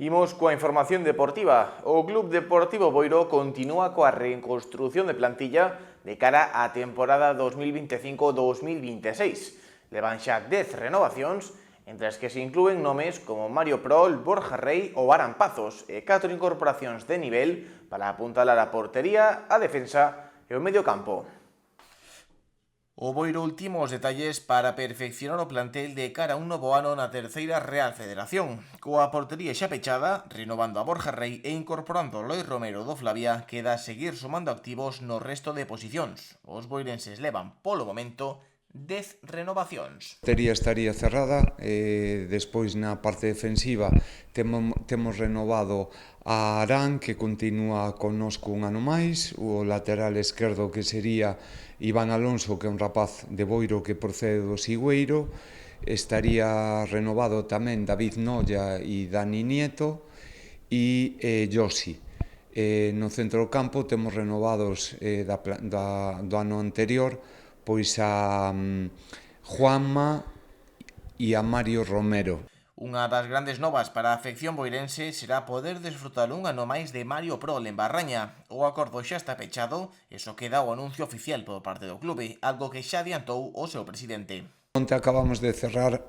Imos coa información deportiva. O Club Deportivo Boiro continúa coa reconstrución de plantilla de cara á temporada 2025-2026. Levan xa 10 renovacións, entre as que se inclúen nomes como Mario Prol, Borja Rey ou Aran Pazos e 4 incorporacións de nivel para apuntalar a portería, a defensa e o medio campo. O Boiro ultima os detalles para perfeccionar o plantel de cara a un novo ano na terceira Real Federación. Coa portería xa pechada, renovando a Borja Rey e incorporando Lois Romero do Flavia, queda seguir sumando activos no resto de posicións. Os boirenses levan, polo momento, 10 renovacións. A portería estaría cerrada, despois na parte defensiva temos renovado a Arán, que continúa connosco un ano máis, o lateral esquerdo que sería Iván Alonso, que é un rapaz de Boiro que procede do Sigüeiro, estaría renovado tamén David Nolla e Dani Nieto e Josi. No centro do campo temos renovados do ano anterior pois a Juanma e a Mario Romero. Unha das grandes novas para a afección boirense será poder desfrutar un ano máis de Mario Prol en Barraña. O acordo xa está pechado e só queda o anuncio oficial por parte do clube, algo que xa adiantou o seu presidente. Onte acabamos de cerrar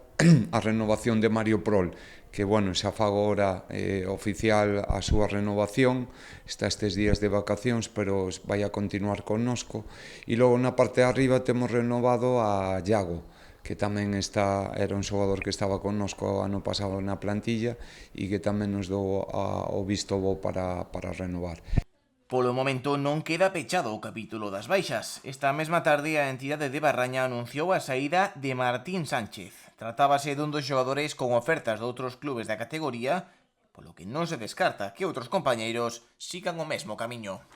a renovación de Mario Prol, que, bueno, xa fago agora oficial a súa renovación, está estes días de vacacións, pero vai a continuar connosco. E logo na parte de arriba temos renovado a Iago, que tamén era un xogador que estaba connosco ano pasado na plantilla e que tamén nos dou o visto bo para renovar. Polo momento non queda pechado o capítulo das baixas. Esta mesma tarde a entidade de Barraña anunciou a saída de Martín Sánchez. Tratábase dun dos xogadores con ofertas de outros clubes da categoría, polo que non se descarta que outros compañeiros sigan o mesmo camiño.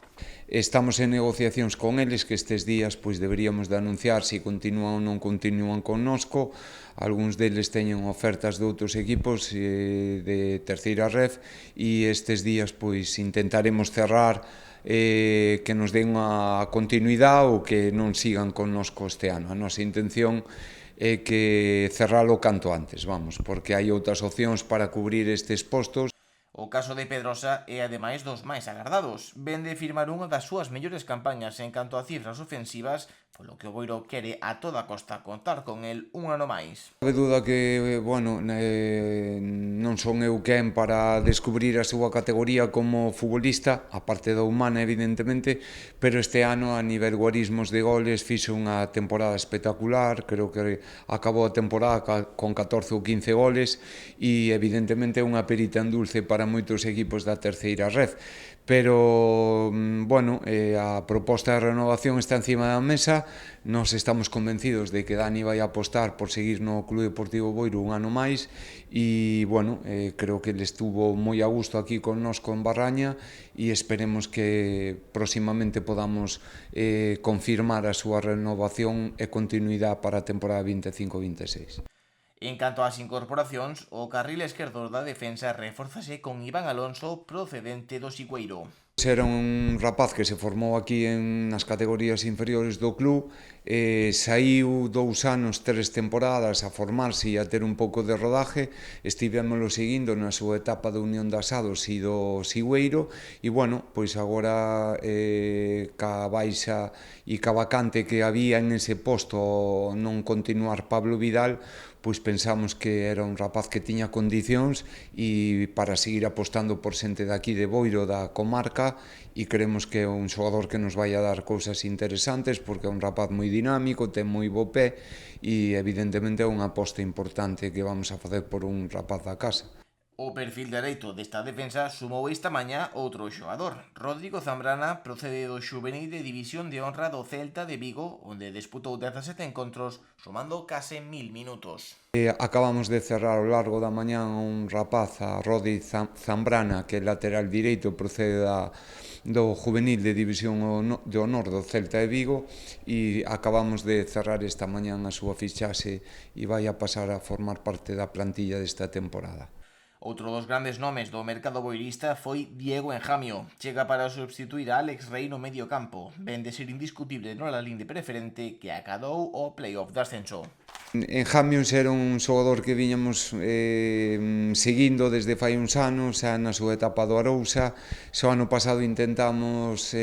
Estamos en negociacións con eles, que estes días pois deberíamos de anunciar se continúan ou non continúan connosco. Algúns deles teñen ofertas de outros equipos de terceira ref e estes días pois intentaremos cerrar que nos den a continuidade ou que non sigan connosco este ano. A nosa intención é que cerralo canto antes, vamos, porque hai outras opcións para cubrir estes postos. O caso de Pedrosa é ademais dos máis agardados. Ven de firmar unha das súas mellores campañas en canto a cifras ofensivas, polo que o Boiro quere a toda costa contar con el un ano máis. Cabe duda que, bueno, non son eu quen para descubrir a súa categoría como futbolista, a parte da humana, evidentemente, pero este ano, a nivel guarismos de goles, fixo unha temporada espectacular, creo que acabou a temporada con 14 ou 15 goles, e evidentemente é unha perita en dulce para moitos equipos da terceira ref, pero, bueno, a proposta de renovación está encima da mesa. Nós estamos convencidos de que Dani vai apostar por seguir no Club Deportivo Boiro un ano máis e, bueno, creo que ele estuvo moi a gusto aquí connosco en Barraña e esperemos que próximamente podamos confirmar a súa renovación e continuidade para a temporada 25-26. En canto ás incorporacións, o carril esquerdo da defensa reforzase con Iván Alonso procedente do Sigüeiro. Era un rapaz que se formou aquí nas categorías inferiores do club, saiu 2 anos, 3 temporadas a formarse e a ter un pouco de rodaje, estivémoslo seguindo na súa etapa de Unión de Asados e do Sigüeiro, e, bueno, pois agora ca baixa e ca vacante que había en ese posto non continuar Pablo Vidal, pois pensamos que era un rapaz que tiña condicións e para seguir apostando por xente daqui de Boiro, da comarca, e creemos que é un xogador que nos vai a dar cousas interesantes porque é un rapaz moi dinámico, ten moi bo pé e evidentemente é unha aposta importante que vamos a facer por un rapaz da casa. O perfil dereito desta defensa sumou esta mañá outro xogador. Rodrigo Zambrana procede do xuvenil de División de Honra do Celta de Vigo, onde disputou 17 encontros, sumando case 1000 minutos. Acabamos de cerrar ao largo da mañá un rapaz, a Rodi Zambrana, que é lateral direito, procede do juvenil de División de Honor do Celta de Vigo, e acabamos de cerrar esta mañá a súa fichaxe e vai a pasar a formar parte da plantilla desta temporada. Outro dos grandes nomes do mercado boirista foi Diego Enjamio. Chega para substituir a Alex Rey no medio campo. Ven de ser indiscutible no Lalín de preferente que acadou o playoff de ascenso. En Jamions era un xogador que viñamos seguindo desde fai uns anos, xa na súa etapa do Arousa. Xa o ano pasado intentamos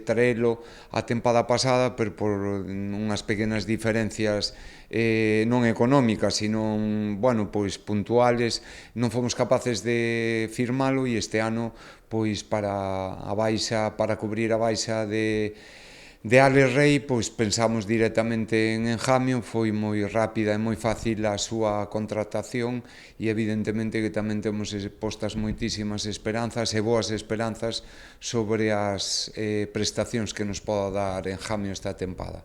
traelo a tempada pasada, pero por unhas pequenas diferencias non económicas, sino, bueno, pois puntuales, non fomos capaces de firmalo, e este ano, pois para a baixa, para cubrir a baixa de Alex Rey, pois pensamos directamente en Enjamio. Foi moi rápida e moi fácil a súa contratación, e evidentemente que tamén temos postas moitísimas esperanzas e boas esperanzas sobre as prestacións que nos poda dar Enjamio esta tempada.